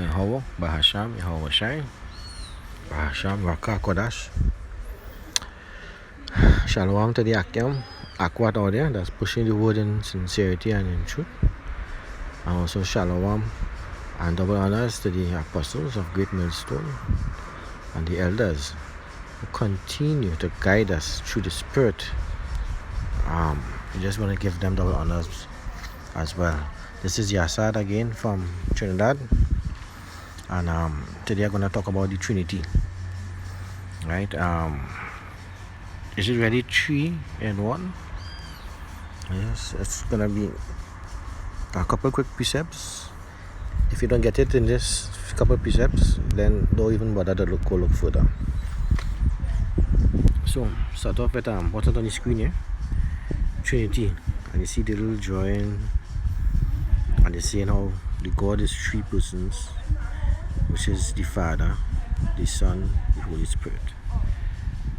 Hawa, Bahasham, Hawa Shai, Bahasham, Raka Kodash. Shalom to the Akyam, Akwat audience that's pushing the word in sincerity and in truth. And also Shalom and double honors to the apostles of Great Millstone and the elders who continue to guide us through the Spirit. I just want to give them double honors as well. This is Yasad again from Trinidad, and today I'm going to talk about the Trinity. Right? Is it really 3 in 1? Yes, it's going to be a couple quick precepts. If you don't get it in this couple precepts, then don't even bother to go look further. So, start off with what's on the screen here? Trinity. And you see the little drawing, and they're saying how the God is 3 persons, which is the Father, the Son, the Holy Spirit.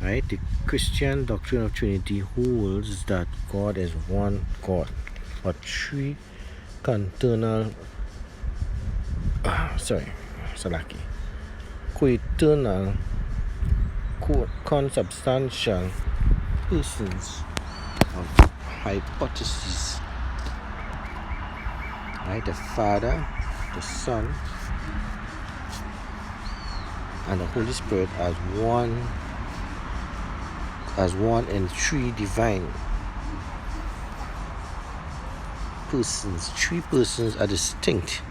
Right? The Christian doctrine of Trinity holds that God is one God, but 3 co-eternal, co-eternal, consubstantial persons of hypotheses. Right? The Father, the Son, and the Holy Spirit as one in 3 divine persons. 3 persons are distinct,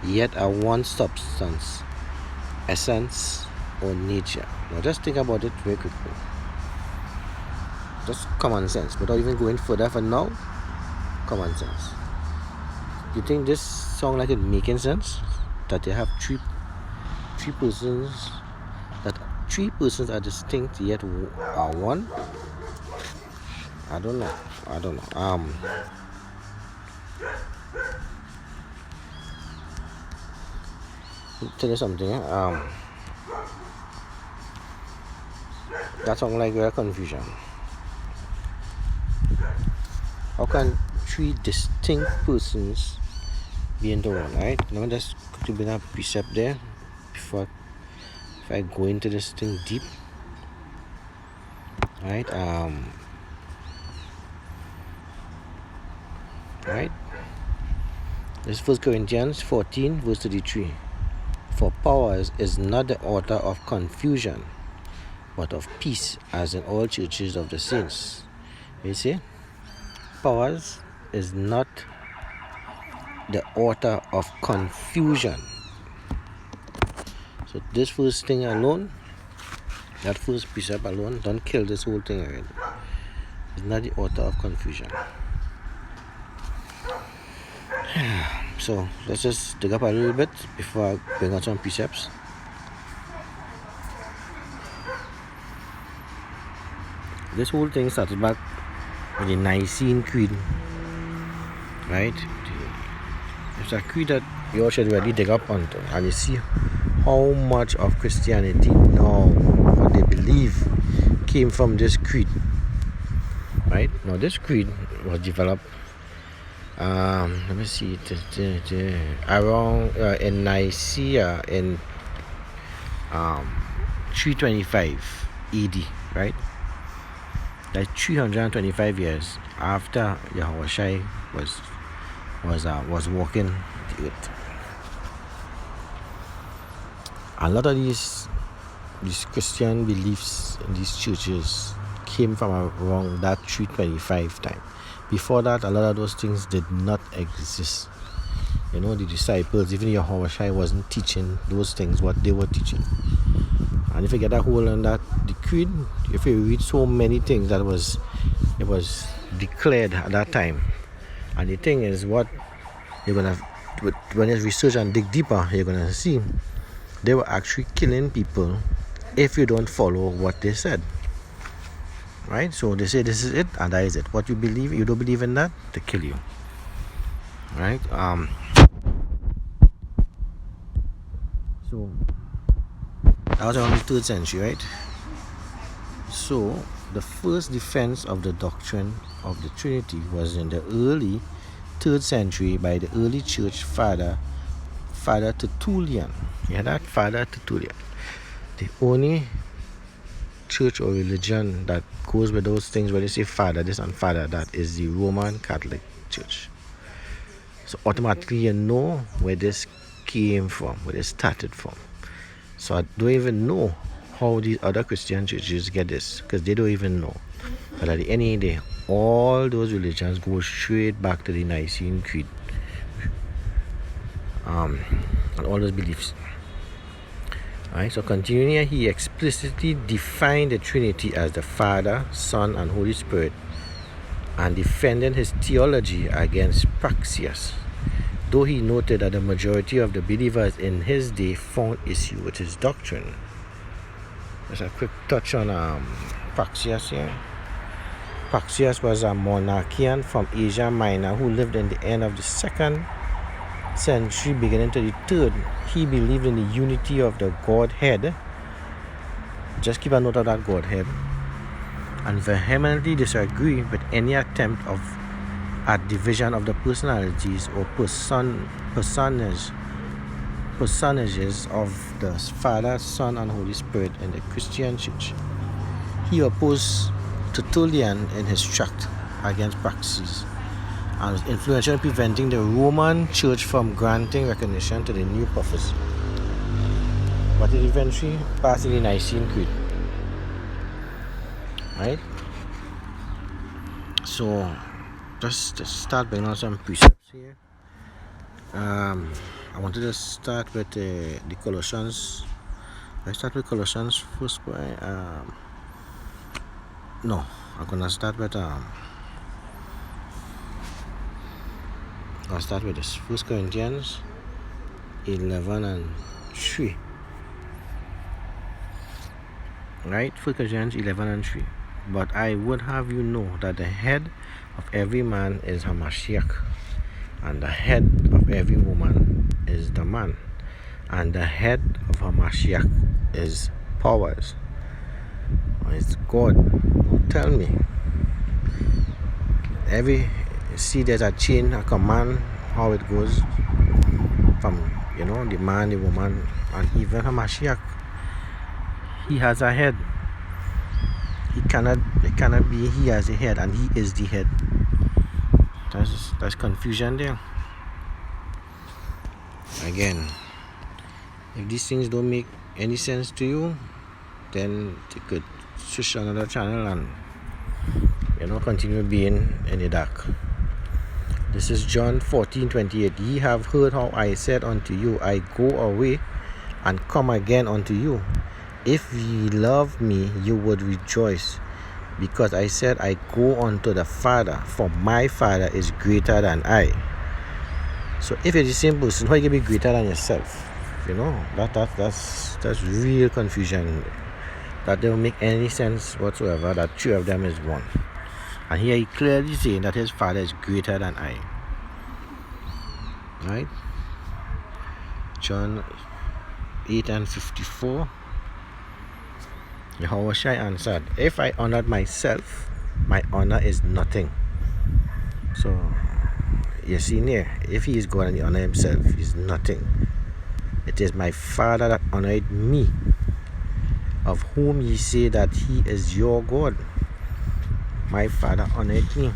yet are one substance, essence, or nature. Now just think about it very quickly. Just common sense, without even going further for now. Common sense. You think this sound like it making sense? That they have three persons, that 3 persons are distinct yet are one? I don't know. Tell you something. That sounds like real confusion. How can 3 distinct persons be into one? Right? Now just to bring a precept there before if I go into this thing deep. Right? Right? This is 1 Corinthians 14 verse 33. For powers is not the author of confusion, but of peace, as in all churches of the saints. You see? Powers is not the author of confusion. So this first thing alone, that first precept alone, don't kill this whole thing already. It's not the author of confusion. So let's just dig up a little bit before I bring out some precepts. This whole thing started back with the Nicene Creed, right? It's a creed that you all should really dig up onto, and you see how much of Christianity now, what they believe, came from this creed. Right? Now this creed was developed let me see, around in Nicaea in 325 AD, right? Like 325 years after Yahushua was walking the earth. A lot of these Christian beliefs in these churches came from around that 325 time. Before that, a lot of those things did not exist. You know, the disciples, even Yahushua wasn't teaching those things what they were teaching. And if you get a hold on that, the creed, if you read so many things that it was declared at that time. And the thing is, what you're gonna, when you research and dig deeper, you're gonna see they were actually killing people if you don't follow what they said. Right? So they say this is it and that is it. What you believe, you don't believe in that, they kill you. Right? So that was around the 3rd century, right? So the first defense of the doctrine of the Trinity was in the early 3rd century by the early church father Father Tertullian. You hear that? Father Tertullian. The only church or religion that goes with those things where they say Father this and Father that is the Roman Catholic Church. So automatically you know where this came from, where it started from. So I don't even know how these other Christian churches get this, because they don't even know. But at the end of the day, all those religions go straight back to the Nicene Creed. And all those beliefs. Alright, so continuing here, he explicitly defined the Trinity as the Father, Son, and Holy Spirit, and defended his theology against Praxeas, though he noted that the majority of the believers in his day found issue with his doctrine. Just a quick touch on Praxeas here. Praxeas was a monarchian from Asia Minor who lived in the end of the 2nd century, beginning to the 3rd. He believed in the unity of the Godhead. Just keep a note of that Godhead. And vehemently disagreed with any attempt at division of the personalities or personages of the Father, Son, and Holy Spirit in the Christian Church. He opposed Tertullian in his tract against Praxeas, and was influential in preventing the Roman Church from granting recognition to the new prophets. But it eventually passed in the Nicene Creed. Right? So, just to start bringing on some precepts here. I wanted to start with the Colossians. Let's start with Colossians first. No, I'm gonna start with I'll start with this. 1 Corinthians 11 and 3. Right? 1 Corinthians 11 and 3. But I would have you know that the head of every man is Hamashiach, and the head of every woman is the man, and the head of Hamashiach is powers. It's God. Tell me. See, there's a chain, a command, how it goes from, the man, the woman, and even Hamashiach. He has a head. It cannot be he has a head and he is the head. That's confusion there. Again, if these things don't make any sense to you, then you could switch another channel and continue being in the dark. This is John 14:28. Ye have heard how I said unto you, I go away and come again unto you. If ye love me, you would rejoice, because I said, I go unto the Father, for my Father is greater than I. So if you're the same person, how you can be greater than yourself? That's real confusion. That don't make any sense whatsoever, that two of them is one. And here he clearly saying that his Father is greater than I. Right? John 8 and 54. Yahushua answered, if I honored myself, my honor is nothing. So, you see here, if he is God and he honor himself, he is nothing. It is my Father that honored me, of whom ye say that he is your God. My Father honored me.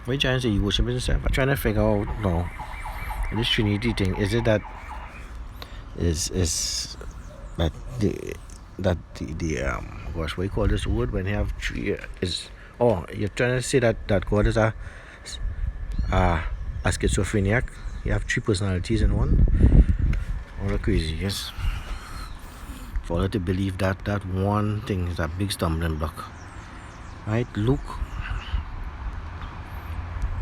What are you trying to say? You worship yourself? I'm trying to figure out now, this Trinity thing, is it that what you call this word when you have three you're trying to say that God is a schizophrenic. You have three personalities in one. All the crazy, yes. For her to believe that one thing is a big stumbling block. Right? Luke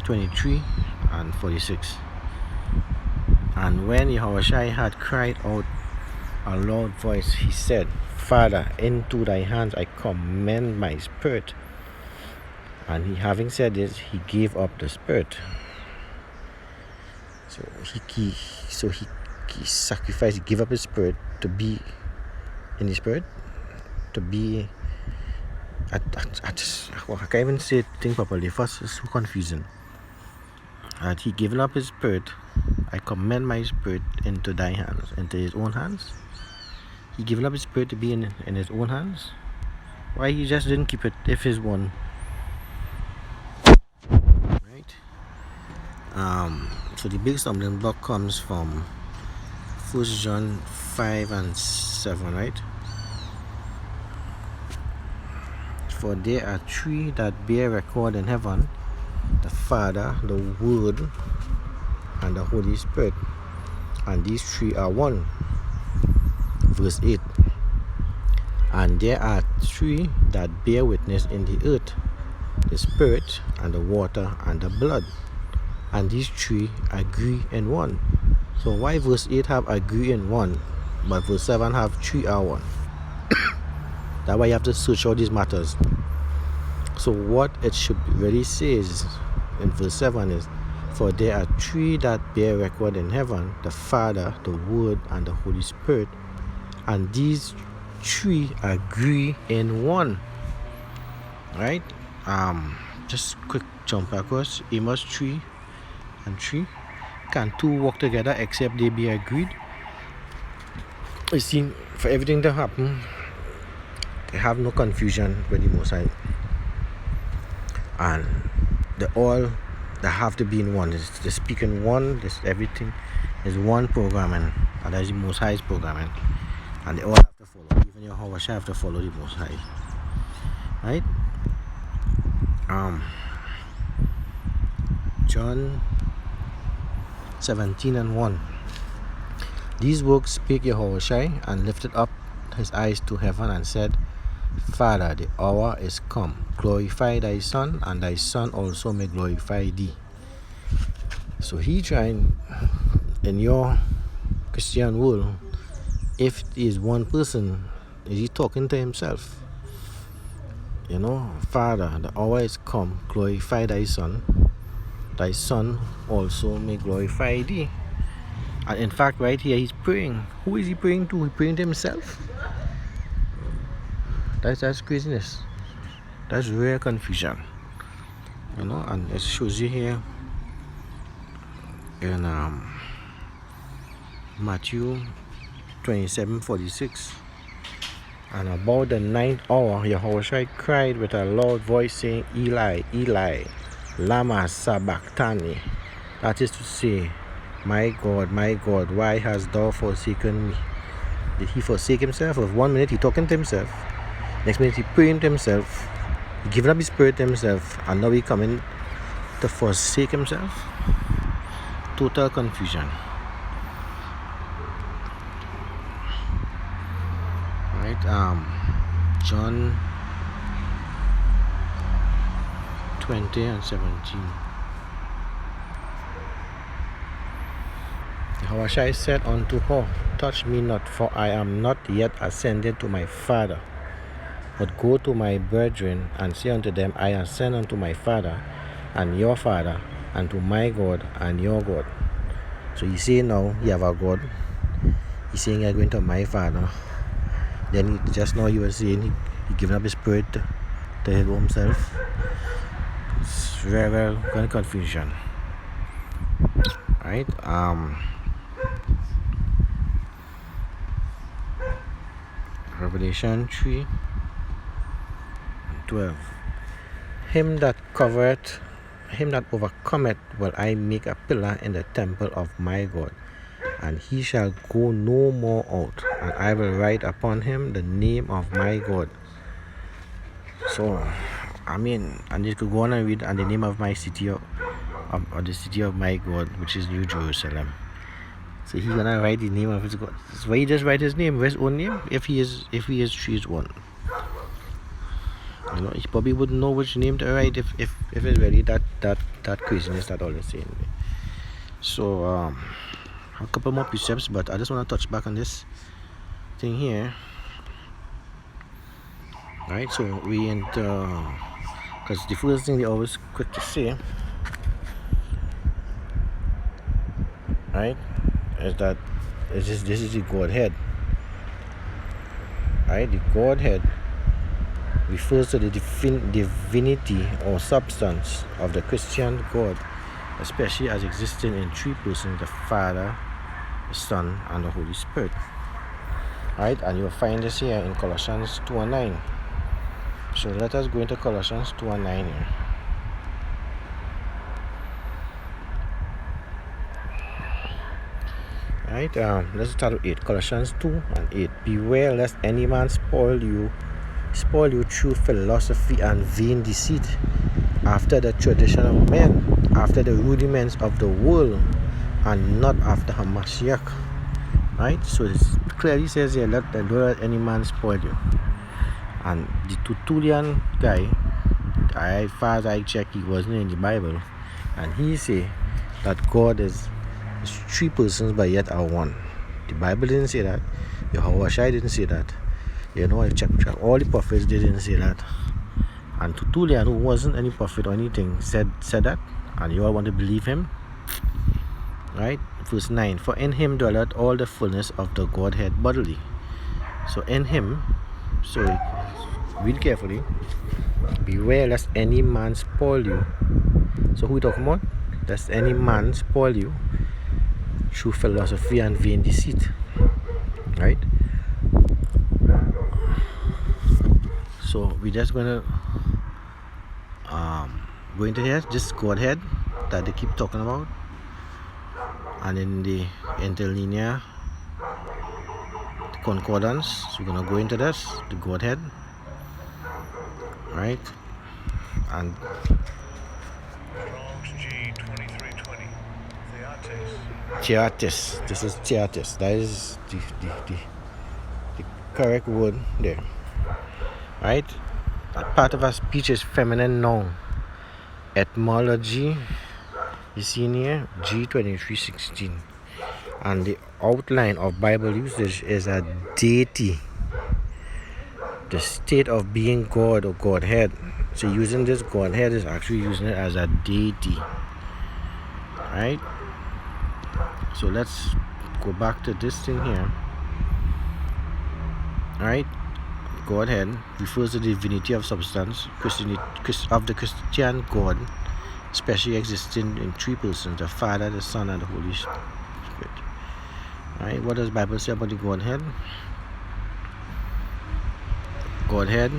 23 and 46. And when Yahushua had cried out a loud voice, he said, Father, into thy hands I commend my spirit. And he, having said this, he gave up the spirit. So he sacrificed, he gave up his spirit to be in the spirit, to be I can't even say the thing properly. First, it's so confusing. that he given up his spirit. I commend my spirit into thy hands, into his own hands. He given up his spirit to be in his own hands. Why he just didn't keep it if his one? Right? So the big stumbling block comes from 1 John 5 and 7, right? For there are three that bear record in heaven: the Father, the Word, and the Holy Spirit. And these three are one. Verse 8. And there are three that bear witness in the earth: the Spirit, and the water, and the blood. And these three agree in one. So why verse 8 have agree in one, but verse 7 have three are one? That's why you have to search all these matters. So what it should really says in verse 7 is, for there are three that bear record in heaven: the Father, the Word, and the Holy Spirit. And these three agree in one. Right? Just quick jump across. Amos 3 and 3. Can two walk together except they be agreed? You see, for everything to happen, they have no confusion with the Most High. And they have to be in one. They speak in one. This everything is one programming, and that is the Most High's programming. And they all have to follow. Even your Hawashai have to follow the Most High. Right? John 17 and 1. These words spake Yahushua, and lifted up his eyes to heaven, and said, Father, the hour is come. Glorify thy Son, and thy Son also may glorify thee. So he trying, in your Christian world, if he is one person, is he talking to himself? You know, Father, the hour is come. Glorify thy Son. Thy Son also may glorify thee. And in fact, right here, he's praying. Who is he praying to? He's praying to himself. That's craziness. That's rare confusion. You know, and it shows you here in Matthew 27:46. And about the 9th hour, Yahushua cried with a loud voice, saying, Eli, Eli, lama sabachthani. That is to say, my God, why hast thou forsaken me? Did he forsake himself? Of 1 minute he talking to himself, next minute he praying to himself, he giving up his spirit to himself, and now he coming to forsake himself? Total confusion. Right? John 20 and 17. Yahushua said unto her, Touch me not, for I am not yet ascended to my Father, but go to my brethren, and say unto them, I ascend unto my Father and your Father, and to my God and your God. So you say now you have a God. He's saying you're going to my Father. Then just now you were saying he giving up his spirit to his own self. It's very, very kind of confusion. Right? Revelation 3:12. Him that overcometh will I make a pillar in the temple of my God, and he shall go no more out, and I will write upon him the name of my God. So, I mean, and you could go on and read, and the name of my city, or the city of my God, which is New Jerusalem. So he's gonna write the name of his God. So why he just write his name, his own name, if he is choose one. You know, he probably wouldn't know which name to write if it's really that craziness that all is saying. So a couple more precepts, but I just want to touch back on this thing here. Right, so we enter, because the first thing they always quick to say, right, is that this is the Godhead. Right, the Godhead refers to the divinity or substance of the Christian God, especially as existing in three persons, the Father, the Son, and the Holy Spirit. Right, and you'll find this here in Colossians 2 and 9. So let us go into Colossians 2 and 9 here. Right, let's start with 8. Colossians 2 and 8. Beware lest any man spoil you through philosophy and vain deceit, after the tradition of men, after the rudiments of the world, and not after Hamashiach. Right, so it clearly says here, don't let any man spoil you. And the Tertullian guy, as far as I check, he wasn't in the Bible, and he say that God is three persons but yet are one. The Bible didn't say that. Yahweh Shai didn't say that. You know, I check all the prophets didn't say that. And Tertullian, who wasn't any prophet or anything, said that, and you all want to believe him. Right, verse 9. For in him dwelleth all the fullness of the Godhead bodily. So in him, so read carefully. Beware lest any man spoil you. So who we talking about? Lest any man spoil you through philosophy and vain deceit. Right, so we're just gonna go into here, just Godhead that they keep talking about, and in the interlinear concordance, we're gonna go into this, the Godhead. Right, and Theates. This is Theates. That is the correct word there. Right, that part of our speech is feminine noun. Etymology is seen here, G2316, and the outline of Bible usage is a deity, the state of being God or Godhead. So using this Godhead is actually using it as a deity. Right, so let's go back to this thing here. Right, Godhead refers to the divinity of substance, of the Christian God, especially existing in three persons, the Father, the Son, and the Holy Spirit. Right, what does the Bible say about the Godhead? Godhead,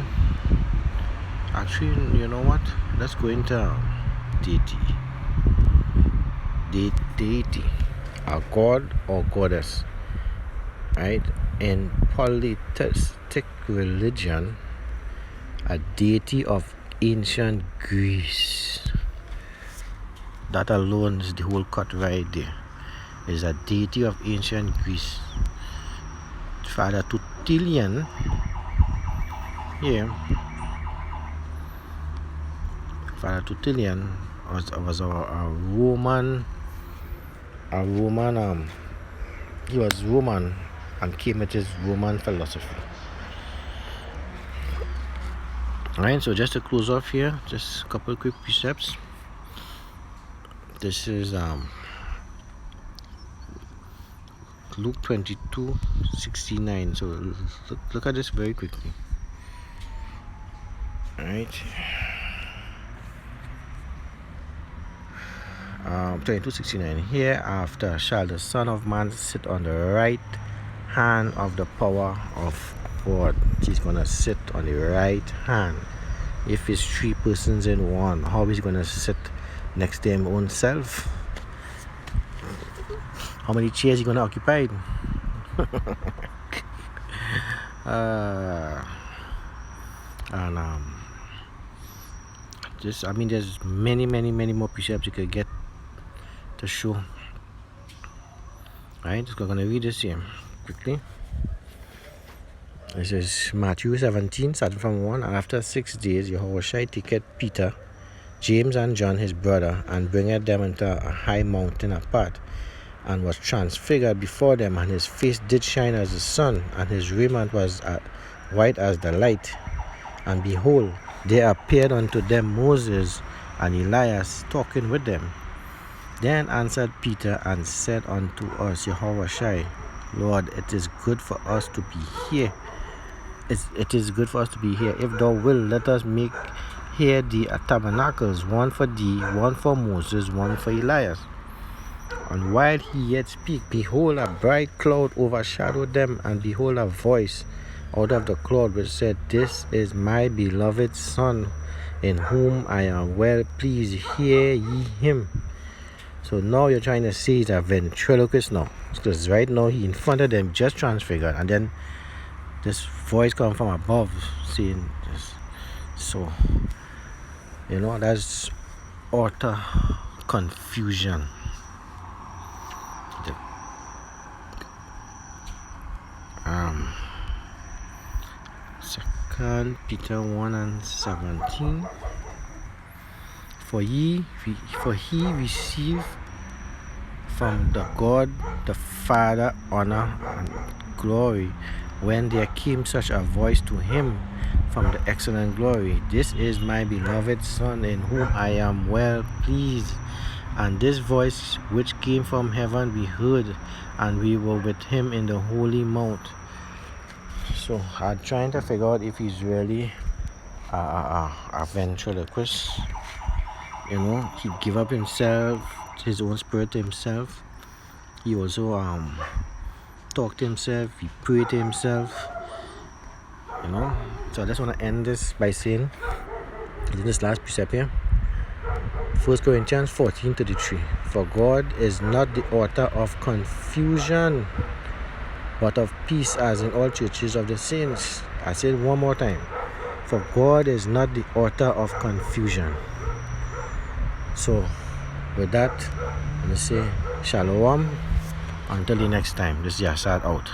actually, you know what? Let's go into deity. Deity, a god or goddess. Right, in polytheistic religion, a deity of ancient Greece. That alone is the whole cut right there. Is a deity of ancient Greece. Father Tertullian here. Father Tertullian was a Roman. He was Roman and came with his Roman philosophy. Alright, so just to close off here, just a couple of quick precepts. This is Luke 22:69. So look at this very quickly. Alright. 22:69. Hereafter shall the Son of Man sit on the right hand of the power of God. He's gonna sit on the right hand. If it's three persons in one, how is he gonna sit next to him own self? How many chairs he gonna occupy? There's many more precepts you could get to show. Right, so I'm gonna read this here quickly. This is Matthew 17, starting from 1. And after 6 days, Yahweh taketh Peter, James, and John his brother, and bringeth them into a high mountain apart, and was transfigured before them, and his face did shine as the sun, and his raiment was white as the light. And behold, there appeared unto them Moses and Elias talking with them. Then answered Peter and said unto us, Yahweh, Lord, it is good for us to be here. It is good for us to be here. If thou wilt, let us make here the tabernacles, one for thee, one for Moses, one for Elias. And while he yet speak, behold, a bright cloud overshadowed them, and behold, a voice out of the cloud which said, This is my beloved Son, in whom I am well pleased. Hear ye him. So now you're trying to say he's a ventriloquist now. Because right now he in front of them just transfigured, and then this voice come from above saying this. So, you know, that's utter confusion. Second Peter 1:17. For he received from the God the Father honor and glory, when there came such a voice to him from the excellent glory, This is my beloved Son, in whom I am well pleased. And this voice which came from heaven we heard, and we were with him in the holy mount. So I'm trying to figure out if he's really a ventriloquist. You know, he give up himself, his own spirit to himself. He also talk to himself, he pray to himself. You know, so I just want to end this by saying, in this last precept here, 1 Corinthians 14:33. For God is not the author of confusion, but of peace, as in all churches of the saints. I say it one more time. For God is not the author of confusion. So, with that, let me say shalom. Until the next time. This is Yasad out.